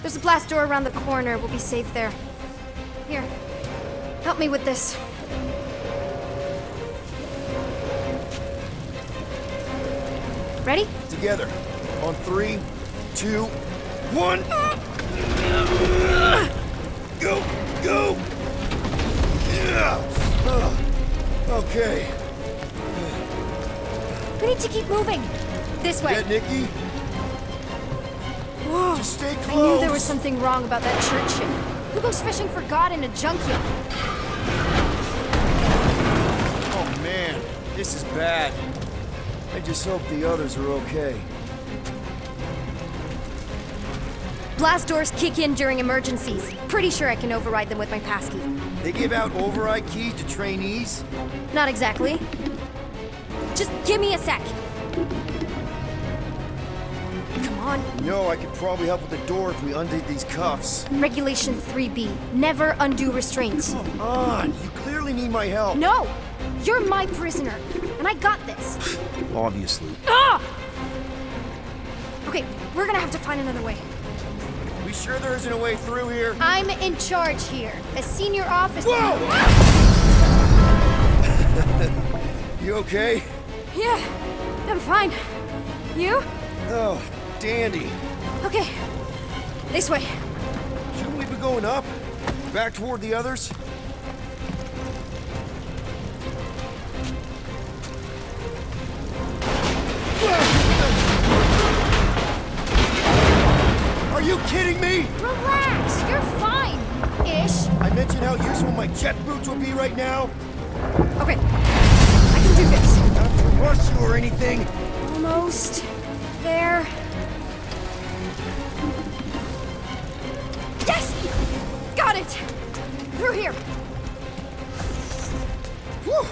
There's a blast door around the corner. We'll be safe there. Here, help me with this. Ready? Together. On 3, 2, 1. Go! Go! Okay. We need to keep moving. This way. Get Nikki? Whoa. Just stay close. I knew there was something wrong about that church ship. Who goes fishing for God in a junkyard? Oh man, this is bad. I just hope the others are okay. Blast doors kick in during emergencies. Pretty sure I can override them with my passkey. They give out override keys to trainees? Not exactly. Just give me a sec. Come on. No, I could probably help with the door if we undid these cuffs. Regulation 3B. Never undo restraints. Come on, you clearly need my help. No! You're my prisoner, and I got this. Obviously. Ah! Okay, we're gonna have to find another way. We sure there isn't a way through here? I'm in charge here. As senior officer. Whoa! You okay? Yeah, I'm fine. You? Oh, dandy. Okay, this way. Shouldn't we be going up? Back toward the others? Are you kidding me? Relax, you're fine. Ish. I mentioned how useful my jet boots would be right now. Okay, I can do this. Not to rush you or anything. Almost there. Yes! Got it! Through here. Whew.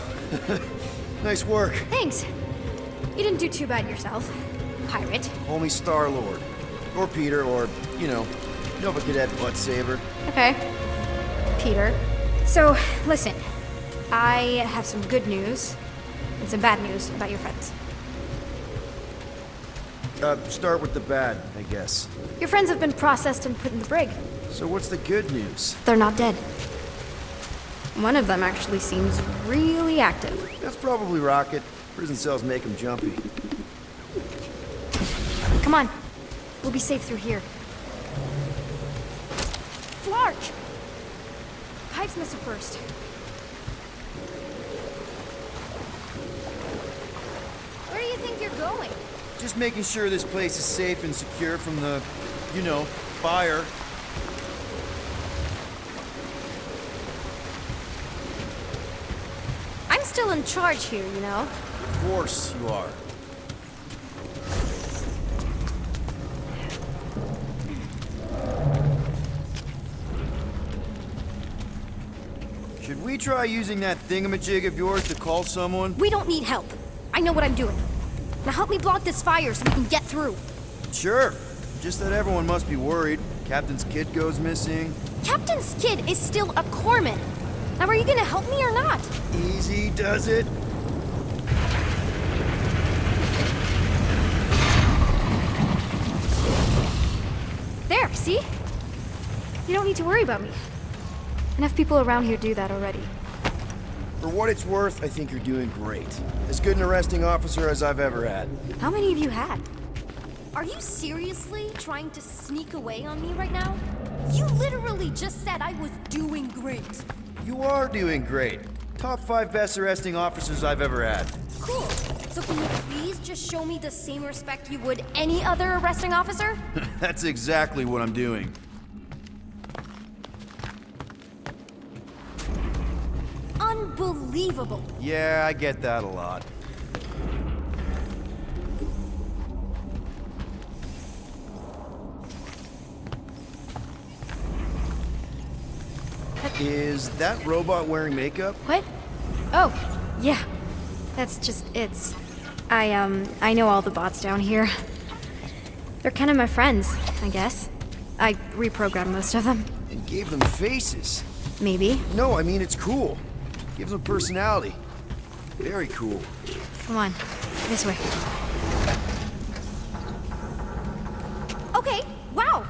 Nice work. Thanks. You didn't do too bad yourself, pirate. Only Star-Lord. Or Peter, or, you know, Nova Cadet Butt Saber. Okay. Peter. So, listen. I have some good news and some bad news about your friends. Start with the bad, I guess. Your friends have been processed and put in the brig. So what's the good news? They're not dead. One of them actually seems really active. That's probably Rocket. Prison cells make him jumpy. Come on. We'll be safe through here. Flark! Pipes must have burst. Where do you think you're going? Just making sure this place is safe and secure from the, you know, fire. I'm still in charge here, you know? Of course you are. Should we try using that thingamajig of yours to call someone? We don't need help. I know what I'm doing. Now help me block this fire so we can get through. Sure. Just that everyone must be worried. Captain's kid goes missing. Captain's kid is still a corpsman. Now are you gonna help me or not? Easy does it. There, see? You don't need to worry about me. Enough people around here do that already. For what it's worth, I think you're doing great. As good an arresting officer as I've ever had. How many have you had? Are you seriously trying to sneak away on me right now? You literally just said I was doing great. You are doing great. Top 5 best arresting officers I've ever had. Cool. So can you please just show me the same respect you would any other arresting officer? That's exactly what I'm doing. Unbelievable. Yeah, I get that a lot. Is that robot wearing makeup? What? Oh, yeah. That's just, I know all the bots down here. They're kind of my friends, I guess. I reprogrammed most of them. And gave them faces. Maybe. No, I mean, it's cool. Gives them personality. Very cool. Come on, this way. Okay, wow.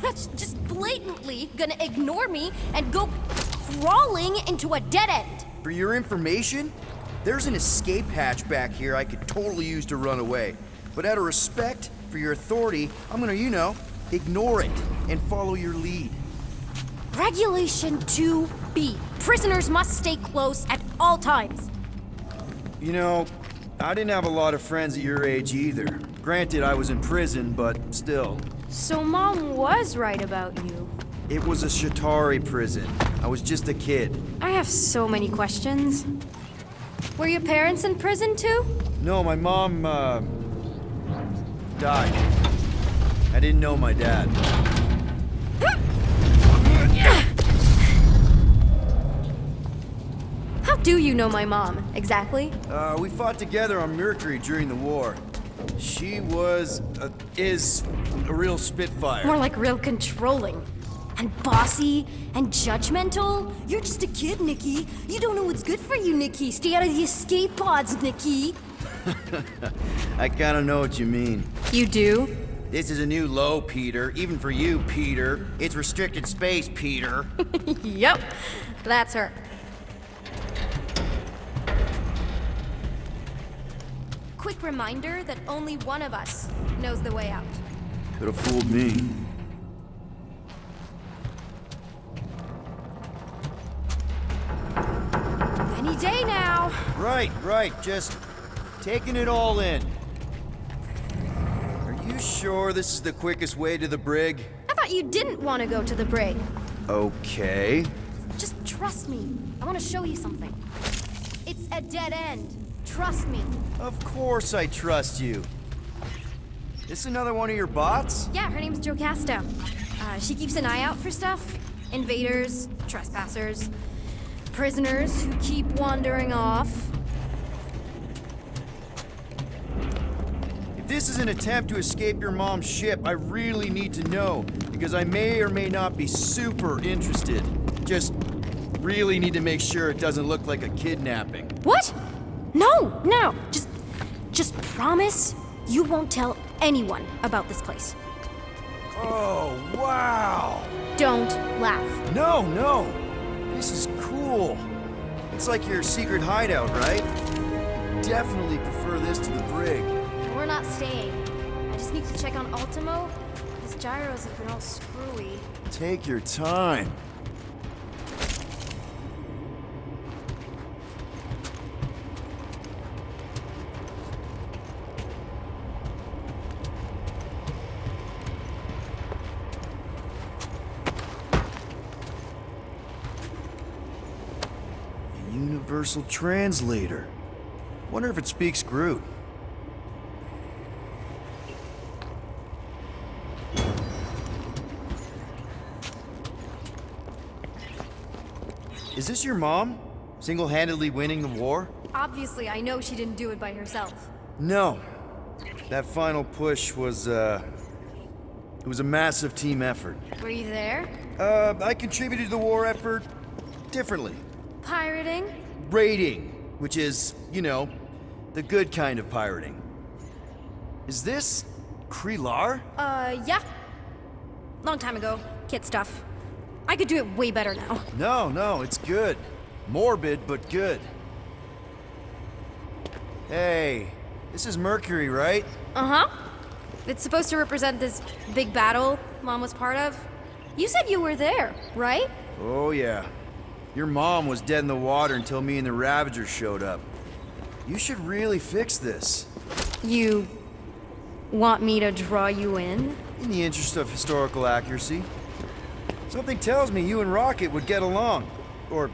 that's just blatantly gonna ignore me and go crawling into a dead end. For your information, there's an escape hatch back here I could totally use to run away. But out of respect for your authority, I'm gonna, ignore it and follow your lead. Regulation 2B. Prisoners must stay close at all times. I didn't have a lot of friends at your age either. Granted, I was in prison, but still. So Mom was right about you. It was a Shatari prison. I was just a kid. I have so many questions. Were your parents in prison too? No, my mom, died. I didn't know my dad. How do you know my mom, exactly? We fought together on Mercury during the war. She is a real spitfire. More like real controlling. And bossy and judgmental. You're just a kid, Nikki. You don't know what's good for you, Nikki. Stay out of the escape pods, Nikki. I kinda know what you mean. You do? This is a new low, Peter. Even for you, Peter. It's restricted space, Peter. Yep, that's her. Quick reminder that only one of us knows the way out. Could have fooled me. Any day now. Right. Just taking it all in. Are you sure this is the quickest way to the brig? I thought you didn't want to go to the brig. Okay. Just trust me. I want to show you something. It's a dead end. Trust me. Of course I trust you. This another one of your bots? Yeah, her name's Jocasta. She keeps an eye out for stuff. Invaders, trespassers, prisoners who keep wandering off. If this is an attempt to escape your mom's ship, I really need to know, because I may or may not be super interested. Just really need to make sure it doesn't look like a kidnapping. What? No. Just promise you won't tell anyone about this place. Oh, wow! Don't laugh. No. This is cool. It's like your secret hideout, right? Definitely prefer this to the brig. We're not staying. I just need to check on Ultimo. His gyros have been all screwy. Take your time. Universal translator. Wonder if it speaks Groot. Is this your mom? Single-handedly winning the war? Obviously, I know she didn't do it by herself. No. That final push was, it was a massive team effort. Were you there? I contributed to the war effort differently. Pirating? Raiding, which is, the good kind of pirating. Is this Krelar? Yeah. Long time ago. Kid stuff. I could do it way better now. No, it's good. Morbid, but good. Hey, this is Mercury, right? Uh-huh. It's supposed to represent this big battle Mom was part of. You said you were there, right? Oh, yeah. Your mom was dead in the water until me and the Ravagers showed up. You should really fix this. You want me to draw you in? In the interest of historical accuracy. Something tells me you and Rocket would get along. Or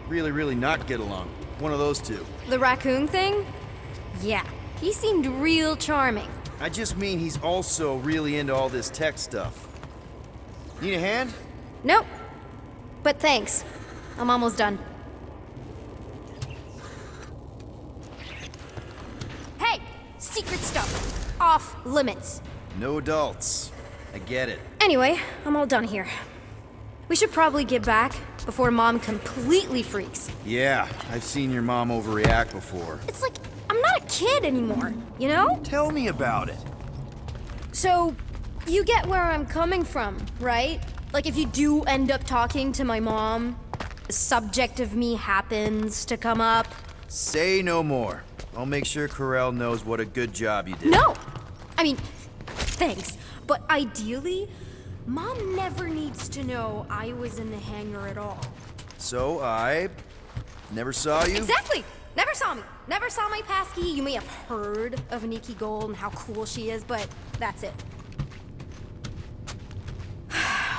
really not get along. One of those two. The raccoon thing? Yeah, he seemed real charming. I just mean he's also really into all this tech stuff. Need a hand? Nope. But thanks. I'm almost done. Hey! Secret stuff. Off limits. No adults. I get it. Anyway, I'm all done here. We should probably get back before Mom completely freaks. Yeah, I've seen your mom overreact before. It's like, I'm not a kid anymore, you know? Tell me about it. So, You get where I'm coming from, right? Like if you do end up talking to my mom, the subject of me happens to come up. Say no more. I'll make sure KO-REL knows what a good job you did. No! I mean, thanks. But ideally, Mom never needs to know I was in the hangar at all. So I never saw you? Exactly! Never saw me. Never saw my passkey. You may have heard of Nikki Gold and how cool she is, but that's it.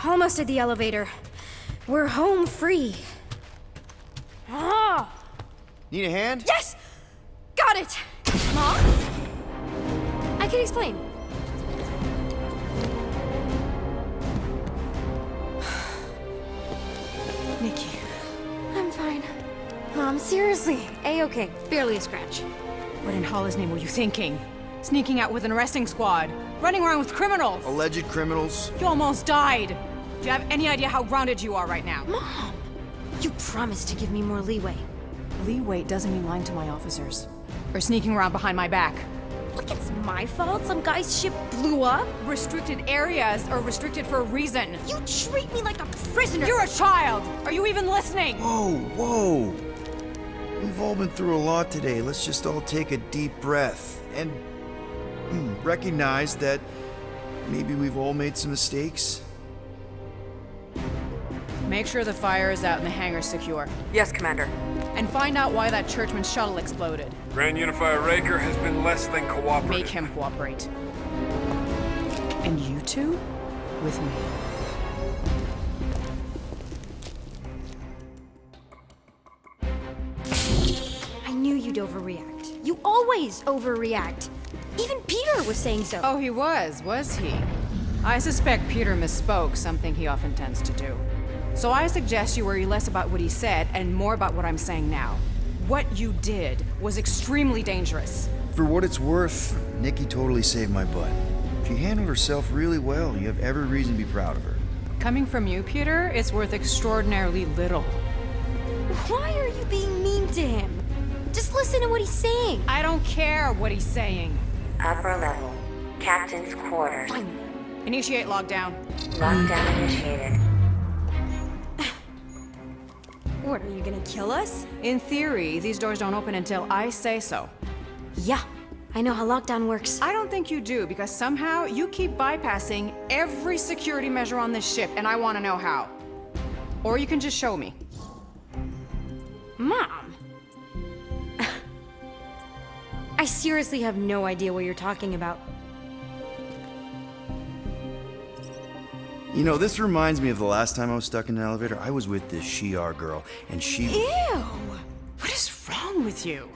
Almost at the elevator. We're home free. Ah! Need a hand? Yes! Got it! Mom? I can explain. Nikki. I'm fine. Mom, seriously. A-okay. Barely a scratch. What in Hollis' name were you thinking? Sneaking out with an arresting squad? Running around with criminals? Alleged criminals? You almost died! Do you have any idea how grounded you are right now? Mom! You promised to give me more leeway. Leeway doesn't mean lying to my officers. Or sneaking around behind my back. Look, it's my fault some guy's ship blew up. Restricted areas are restricted for a reason. You treat me like a prisoner. You're a child! Are you even listening? Whoa, whoa. We've all been through a lot today. Let's just all take a deep breath and recognize that maybe we've all made some mistakes. Make sure the fire is out and the hangar's secure. Yes, Commander. And find out why that churchman's shuttle exploded. Grand Unifier Raker has been less than cooperative. Make him cooperate. And you two? With me. I knew you'd overreact. You always overreact. Even Peter was saying so. Oh, he was he? I suspect Peter misspoke, something he often tends to do. So I suggest you worry less about what he said and more about what I'm saying now. What you did was extremely dangerous. For what it's worth, Nikki totally saved my butt. She handled herself really well. You have every reason to be proud of her. Coming from you, Peter, it's worth extraordinarily little. Why are you being mean to him? Just listen to what he's saying. I don't care what he's saying. Upper level. Captain's quarters. Initiate lockdown. Lockdown initiated. What, are you gonna kill us? In theory, these doors don't open until I say so. Yeah, I know how lockdown works. I don't think you do, because somehow you keep bypassing every security measure on this ship, and I want to know how. Or you can just show me. Mom! I seriously have no idea what you're talking about. You know, this reminds me of the last time I was stuck in an elevator. I was with this Shi'ar girl, and Ew! What is wrong with you?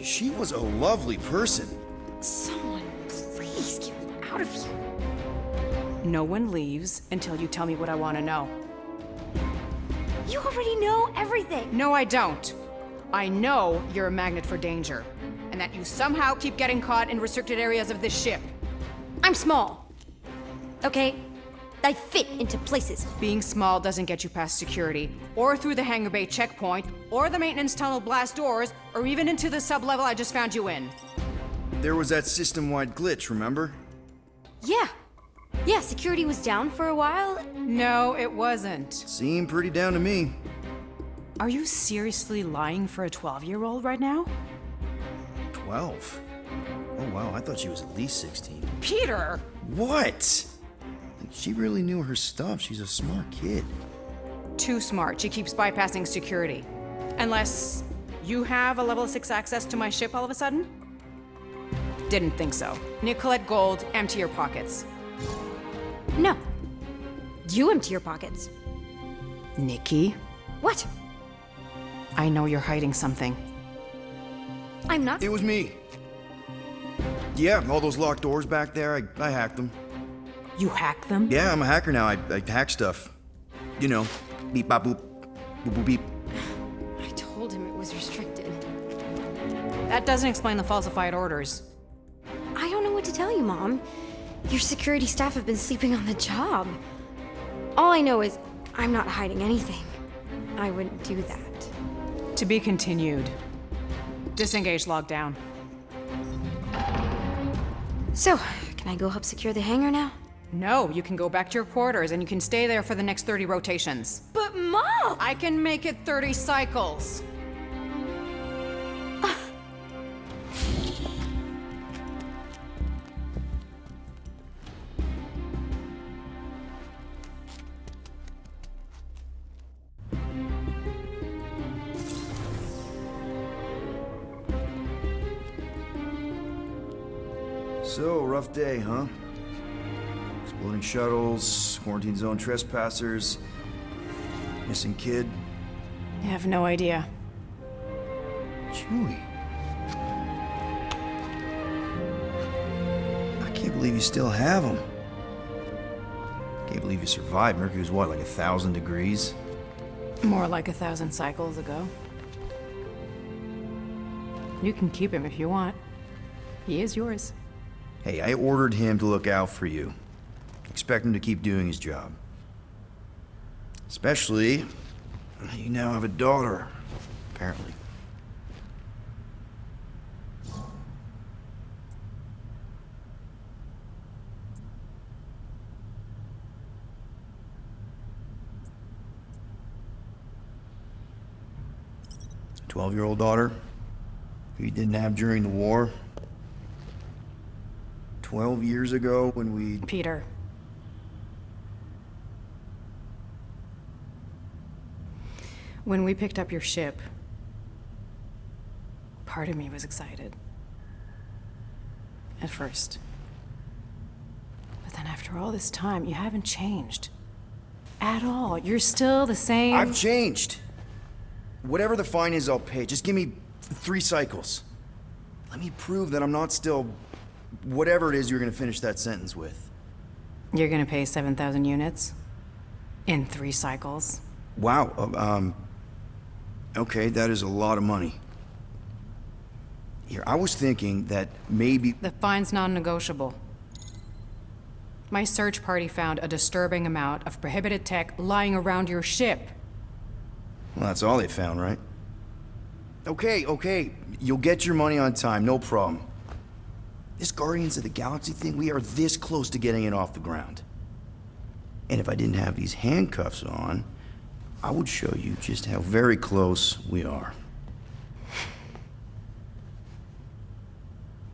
she was a lovely person. Someone, please get me out of here. No one leaves until you tell me what I want to know. You already know everything. No, I don't. I know you're a magnet for danger, and that you somehow keep getting caught in restricted areas of this ship. I'm small. Okay? I fit into places. Being small doesn't get you past security, or through the hangar bay checkpoint, or the maintenance tunnel blast doors, or even into the sub-level I just found you in. There was that system-wide glitch, remember? Yeah. Yeah, security was down for a while. No, it wasn't. Seemed pretty down to me. Are you seriously lying for a 12-year-old right now? 12? Oh wow, I thought she was at least 16. Peter! What? She really knew her stuff. She's a smart kid. Too smart. She keeps bypassing security. Unless you have a level 6 access to my ship all of a sudden? Didn't think so. Nicolette Gold, empty your pockets. No. You empty your pockets. Nikki, What? I know you're hiding something. I'm not. It was me. Yeah, all those locked doors back there, I hacked them. You hacked them? Yeah, I'm a hacker now. I hack stuff. You know, beep, bop, boop, boop, boop, beep. I told him it was restricted. That doesn't explain the falsified orders. I don't know what to tell you, Mom. Your security staff have been sleeping on the job. All I know is I'm not hiding anything. I wouldn't do that. To be continued. Disengage lockdown. So, Can I go help secure the hangar now? No, you can go back to your quarters and you can stay there for the next 30 rotations. But Mom! I can make it 30 cycles. So, rough day, huh? Exploding shuttles, quarantine zone trespassers, missing kid. I have no idea. Chewie. I can't believe you still have him. Can't believe you survived. Mercury was what, like 1,000 degrees? More like 1,000 cycles ago. You can keep him if you want. He is yours. Hey, I ordered him to look out for you. Expect him to keep doing his job. Especially, you now have a daughter, apparently. A 12-year-old daughter who you didn't have during the war. 12 years ago when we... Peter. When we picked up your ship, part of me was excited. At first. But then after all this time, you haven't changed. At all. You're still the same... I've changed. Whatever the fine is, I'll pay. Just give me 3 cycles. Let me prove that I'm not still... whatever it is you're gonna finish that sentence with. You're gonna pay 7,000 units? In 3 cycles? Wow, okay, that is a lot of money. Here, I was thinking that maybe... The fine's non-negotiable. My search party found a disturbing amount of prohibited tech lying around your ship. Well, that's all they found, right? Okay, you'll get your money on time, no problem. This Guardians of the Galaxy thing, we are this close to getting it off the ground. And if I didn't have these handcuffs on, I would show you just how very close we are.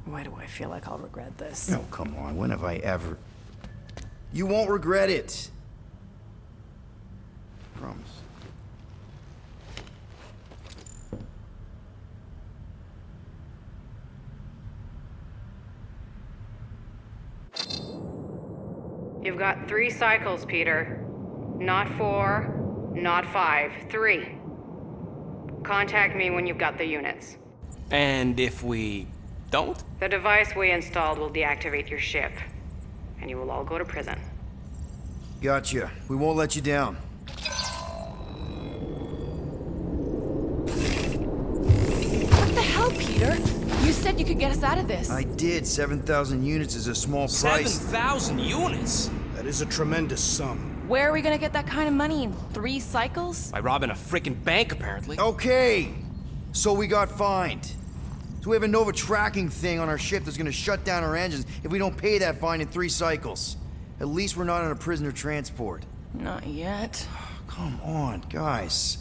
Why do I feel like I'll regret this? Oh, come on, when have I ever... You won't regret it. Promise. You've got 3 cycles, Peter. Not 4, not 5, 3. Contact me when you've got the units. And if we don't? The device we installed will deactivate your ship, and you will all go to prison. Gotcha. We won't let you down. What the hell, Peter? You said you could get us out of this. I did. 7,000 units is a small price. 7,000 units? That is a tremendous sum. Where are we gonna get that kind of money in 3 cycles? By robbing a freaking bank, apparently. Okay, so we got fined. So we have a Nova tracking thing on our ship that's gonna shut down our engines if we don't pay that fine in 3 cycles. At least we're not on a prisoner transport. Not yet. Come on, guys.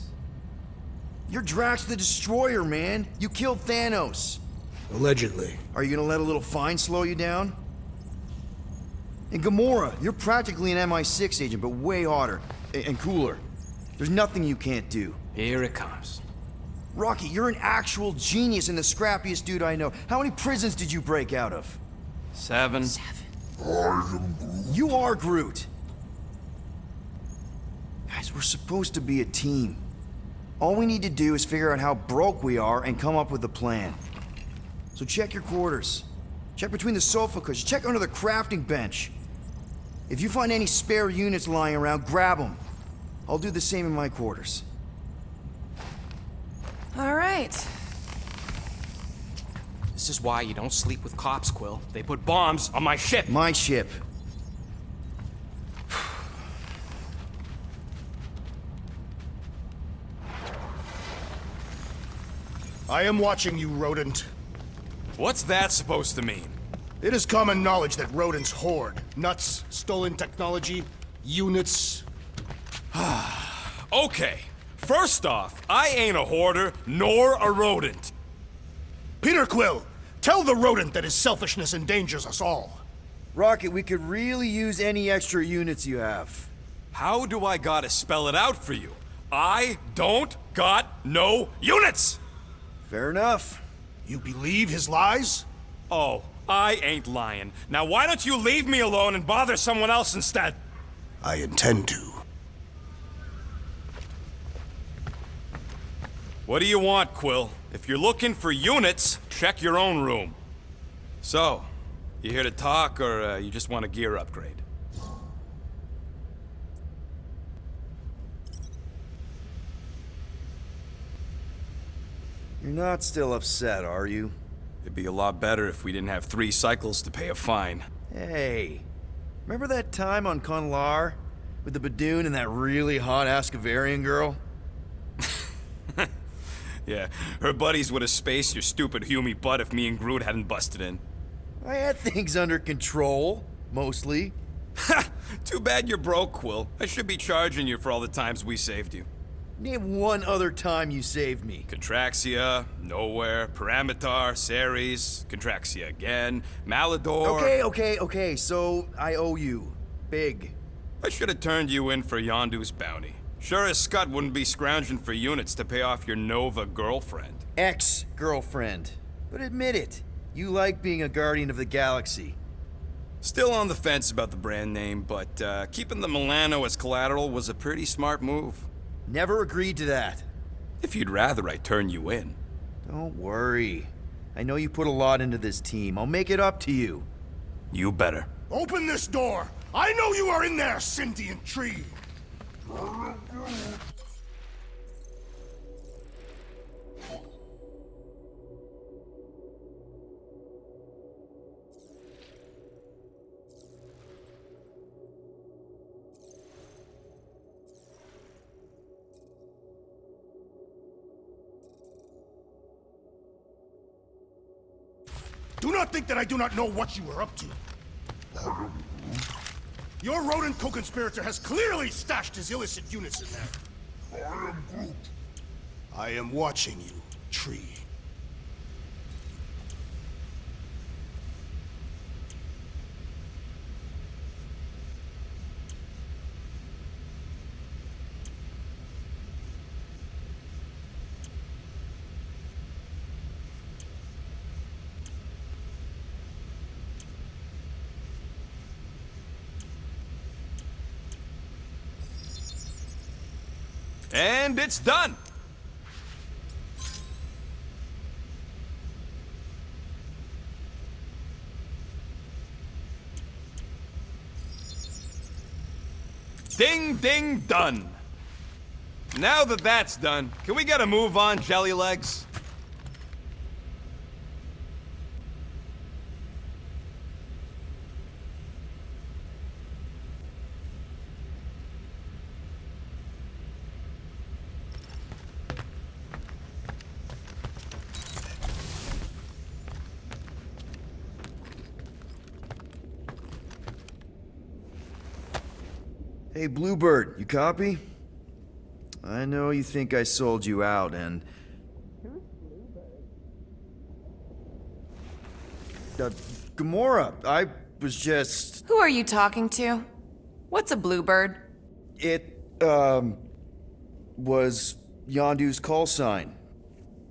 You're Drax the Destroyer, man. You killed Thanos. Allegedly. Are you gonna let a little fine slow you down? And Gamora, you're practically an MI6 agent, but way hotter and cooler. There's nothing you can't do. Here it comes. Rocky, you're an actual genius and the scrappiest dude I know. How many prisons did you break out of? 7. You are Groot. Guys, we're supposed to be a team. All we need to do is figure out how broke we are and come up with a plan. So check your quarters. Check between the sofa cushions. Check under the crafting bench. If you find any spare units lying around, grab them. I'll do the same in my quarters. All right. This is why you don't sleep with cops, Quill. They put bombs on my ship. My ship. I am watching you, rodent. What's that supposed to mean? It is common knowledge that rodents hoard nuts, stolen technology, units. Okay, first off, I ain't a hoarder nor a rodent. Peter Quill, tell the rodent that his selfishness endangers us all. Rocket, we could really use any extra units you have. How do I gotta spell it out for you? I don't got no units! Fair enough. You believe his lies? Oh, I ain't lying. Now why don't you leave me alone and bother someone else instead? I intend to. What do you want, Quill? If you're looking for units, check your own room. So, you here to talk, or you just want a gear upgrade? You're not still upset, are you? It'd be a lot better if we didn't have 3 cycles to pay a fine. Hey, remember that time on Conlar? With the Badoon and that really hot Ascavarian girl? Yeah, her buddies would have spaced your stupid Hume butt if me and Groot hadn't busted in. I had things under control, mostly. Ha! Too bad you're broke, Quill. I should be charging you for all the times we saved you. Name one other time you saved me. Contraxia, Nowhere, Paramitar, Ceres, Contraxia again, Malador... Okay, so I owe you. Big. I should have turned you in for Yondu's bounty. Sure as Scott wouldn't be scrounging for units to pay off your Nova girlfriend. Ex-girlfriend. But admit it, you like being a Guardian of the Galaxy. Still on the fence about the brand name, but keeping the Milano as collateral was a pretty smart move. Never agreed to that. If you'd rather I turn you in. Don't worry. I know you put a lot into this team. I'll make it up to you. You better. Open this door! I know you are in there, sentient tree! Do not think that I do not know what you are up to. Your rodent co-conspirator has clearly stashed his illicit units in there. I am Groot. I am watching you, Tree. And it's done! Ding, ding, done! Now that that's done, can we get a move on, Jelly Legs? Hey, Bluebird, you copy? I know you think I sold you out, and... Gamora, I was just... Who are you talking to? What's a bluebird? It, was Yondu's call sign.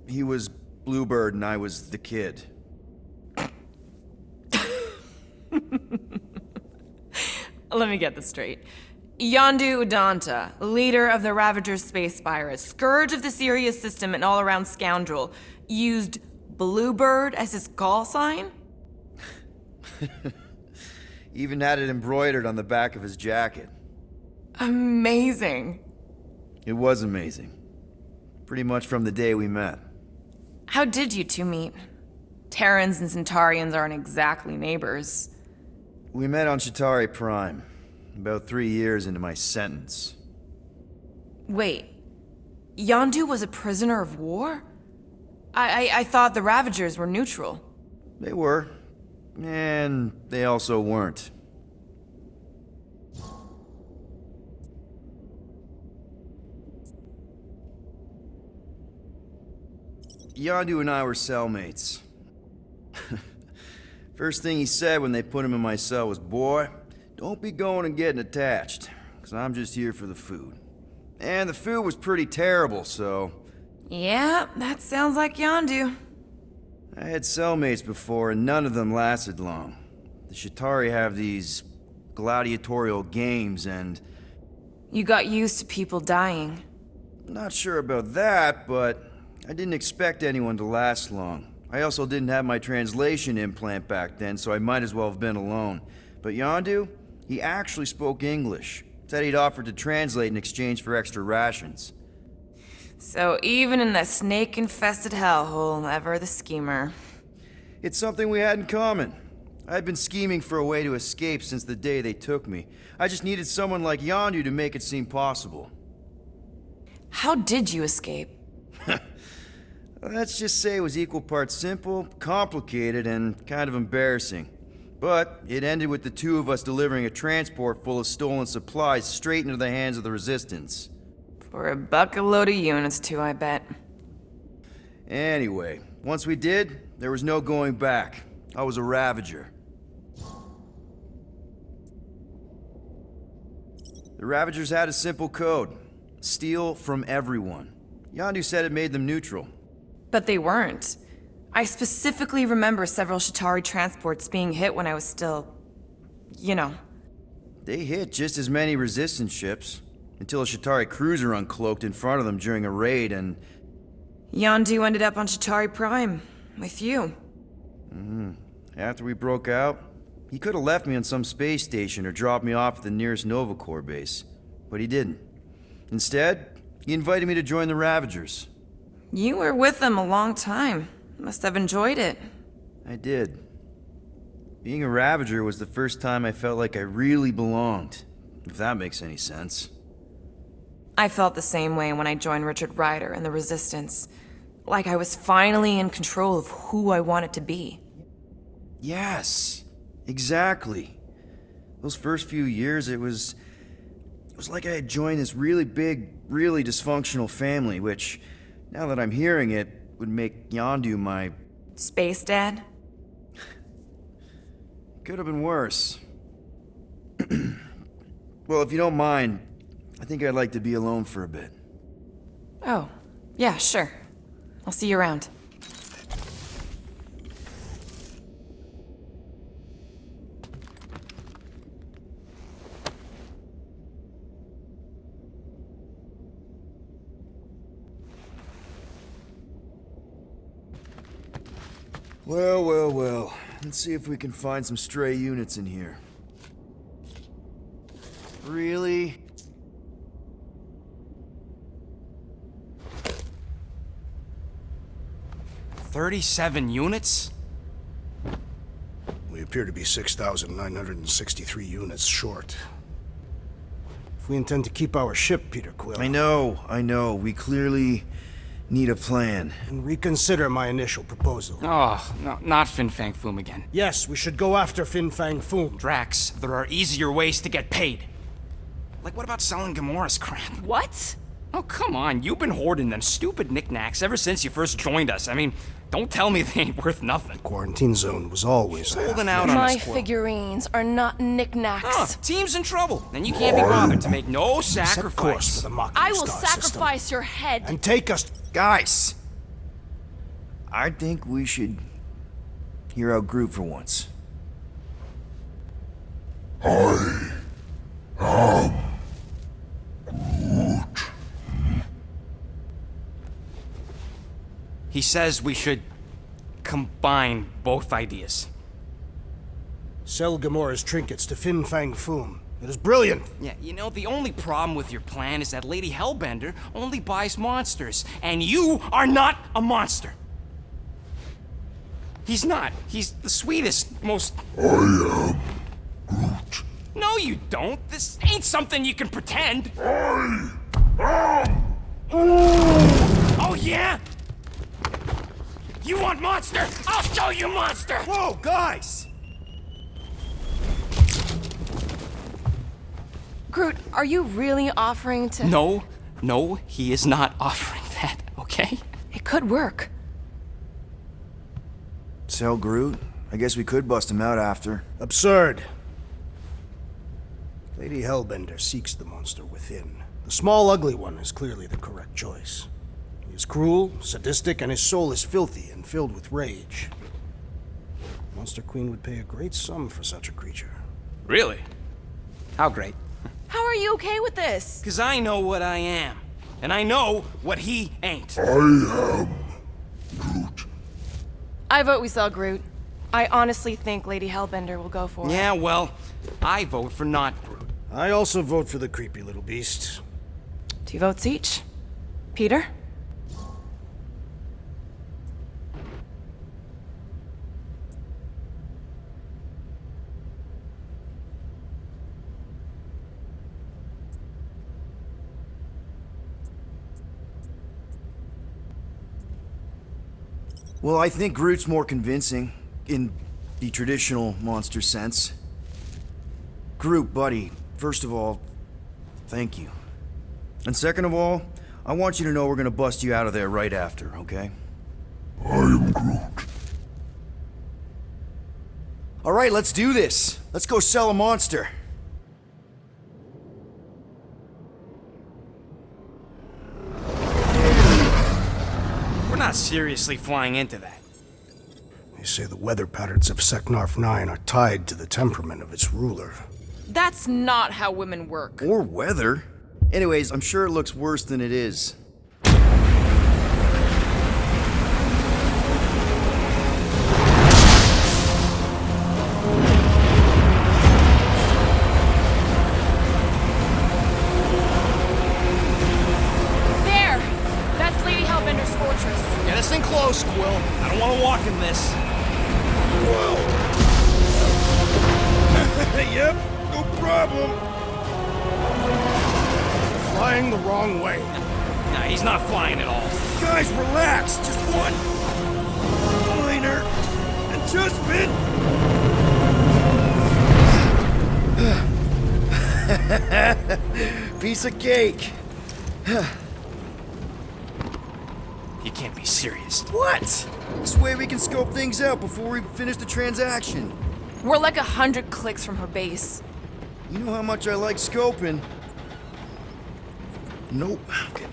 He was Bluebird and I was the kid. Let me get this straight. Yondu Udanta, leader of the Ravager's space virus, scourge of the Sirius system and all-around scoundrel, used Bluebird as his call sign? Even had it embroidered on the back of his jacket. Amazing. It was amazing. Pretty much from the day we met. How did you two meet? Terrans and Centaurians aren't exactly neighbors. We met on Chitauri Prime, about 3 years into my sentence. Wait, Yondu was a prisoner of war? I thought the Ravagers were neutral. They were. and they also weren't. Yondu and I were cellmates. First thing he said when they put him in my cell was, "Boy, don't be going and getting attached, because I'm just here for the food." And the food was pretty terrible, so... Yeah, that sounds like Yondu. I had cellmates before, and none of them lasted long. The Shatari have these gladiatorial games, and... You got used to people dying. Not sure about that, but I didn't expect anyone to last long. I also didn't have my translation implant back then, so I might as well have been alone. But Yondu, he actually spoke English. Said he'd offered to translate in exchange for extra rations. So even in that snake-infested hellhole, ever the schemer. It's something we had in common. I'd been scheming for a way to escape since the day they took me. I just needed someone like Yondu to make it seem possible. How did you escape? Let's just say it was equal parts simple, complicated, and kind of embarrassing. But it ended with the two of us delivering a transport full of stolen supplies straight into the hands of the Resistance. For a bucket-load of units, too, I bet. Anyway, once we did, there was no going back. I was a Ravager. The Ravagers had a simple code. Steal from everyone. Yondu said it made them neutral. But they weren't. I specifically remember several Shatari transports being hit when I was still... you know. They hit just as many Resistance ships, until a Shatari cruiser uncloaked in front of them during a raid and... Yondu ended up on Shatari Prime, with you. After we broke out, he could have left me on some space station or dropped me off at the nearest Nova Corps base. But he didn't. Instead, he invited me to join the Ravagers. You were with them a long time. Must have enjoyed it. I did. Being a Ravager was the first time I felt like I really belonged, if that makes any sense. I felt the same way when I joined Richard Ryder and the Resistance. Like I was finally in control of who I wanted to be. Yes, exactly. Those first few years, it was like I had joined this really big, really dysfunctional family, which, now that I'm hearing it, would make Yondu my... Space Dad? Could have been worse. Well, if you don't mind, I think I'd like to be alone for a bit. Oh, yeah, sure. I'll see you around. Well. Let's see if we can find some stray units in here. Really? $37 units? We appear to be 6,963 units short. If we intend to keep our ship, Peter Quill... I know. We clearly need a plan. And reconsider my initial proposal. Oh, no, not Fin Fang Foom again. Yes, we should go after Fin Fang Foom. Drax, there are easier ways to get paid. Like, what about selling Gamora's crap? What? Oh, come on. You've been hoarding them stupid knickknacks ever since you first joined us. I mean, don't tell me they ain't worth nothing. Quarantine zone was always holding out on My us, Quill. figurines are not knickknacks. Team's in trouble, and you can't be bothered to make no sacrifice. For the Mockery I will Star sacrifice system. your head. And take us... Guys! I think we should hear out Groot for once. He says we should combine both ideas. Sell Gamora's trinkets to Fin Fang Foom. It is brilliant. Yeah, you know, the only problem with your plan is that Lady Hellbender only buys monsters, and you are not a monster. He's not. He's the sweetest, most... I am Groot. No, you don't. This ain't something you can pretend. I am Oh, yeah? You want monster? I'll show you monster! Whoa, guys! Groot, are you really offering to... No, he is not offering that, okay? It could work. Tell Groot? I guess we could bust him out after. Absurd. Lady Hellbender seeks the monster within. The small, ugly one is clearly the correct choice. He is cruel, sadistic, and his soul is filthy and filled with rage. Monster Queen would pay a great sum for such a creature. Really? How great? How are you okay with this? Because I know what I am. And I know what he ain't. I am Groot. I vote we sell Groot. I honestly think Lady Hellbender will go for it. Yeah, well, I vote for not Groot. I also vote for the creepy little beast. 2 votes each. Peter? Well, I think Groot's more convincing, in the traditional monster sense. Groot, buddy, first of all, thank you. And second of all, I want you to know we're gonna bust you out of there right after, okay? I am Groot. Alright, let's do this. Let's go sell a monster. We're not seriously flying into that. They say the weather patterns of Seknarf 9 are tied to the temperament of its ruler. That's not how women work. Or weather. Anyways, I'm sure it looks worse than it is. There! That's Lady Hellbender's fortress. Get us in close, Quill. I don't want to walk in this. Yep, no problem. Flying the wrong way. Nah, he's not flying at all. Guys, relax. Just one minor adjustment. Piece of cake. You can't be serious. What? This way we can scope things out before we finish the transaction. We're like 100 clicks from her base. You know how much I like scoping. Nope. Okay.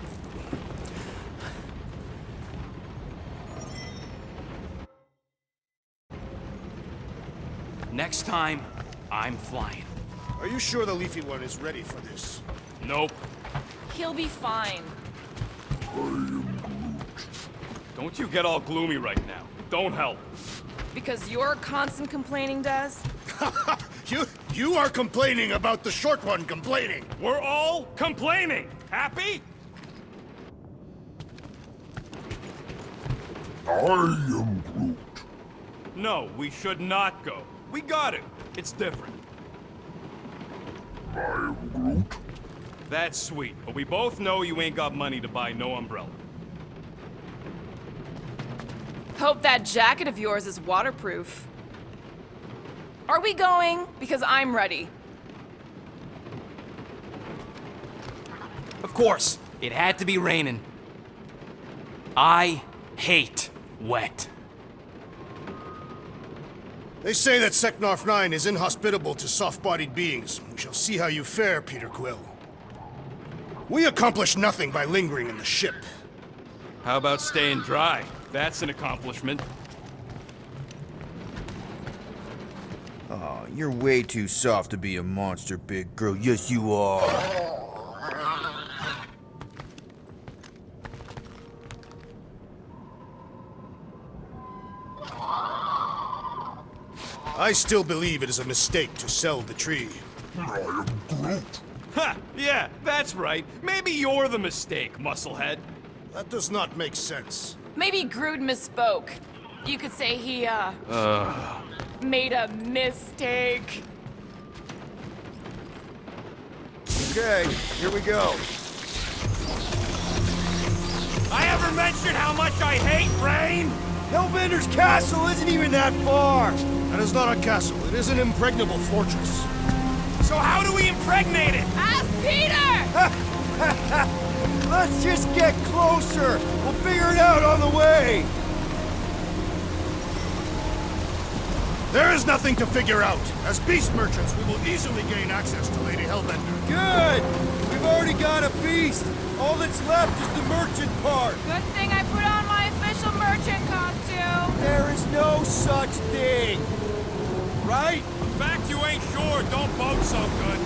Next time, I'm flying. Are you sure the leafy one is ready for this? Nope. He'll be fine. Don't you get all gloomy right now. Don't help. Because you're constant complaining, Des? You are complaining about the short one complaining. We're all complaining. Happy? I am Groot. No, we should not go. We got it. It's different. I am Groot. That's sweet, but we both know you ain't got money to buy no umbrella. Hope that jacket of yours is waterproof. Are we going? Because I'm ready. Of course, it had to be raining. I hate wet. They say that Seknarf 9 is inhospitable to soft-bodied beings. We shall see how you fare, Peter Quill. We accomplish nothing by lingering in the ship. How about staying dry? That's an accomplishment. Oh, you're way too soft to be a monster, big girl. Yes, you are. I still believe it is a mistake to sell the tree. I am Groot. Ha! Yeah, that's right. Maybe you're the mistake, musclehead. That does not make sense. Maybe Groot misspoke. You could say he, made a mistake. Okay, here we go. I ever mentioned how much I hate rain? Hellbender's castle isn't even that far. That is not a castle. It is an impregnable fortress. So how do we impregnate it? Ask Peter! Let's just get closer. We'll figure it out on the way. There is nothing to figure out. As beast merchants, we will easily gain access to Lady Hellbender. Good! We've already got a beast. All that's left is the merchant part. Good thing I put on my official merchant costume. There is no such thing. Right? The fact you ain't sure don't bode so good.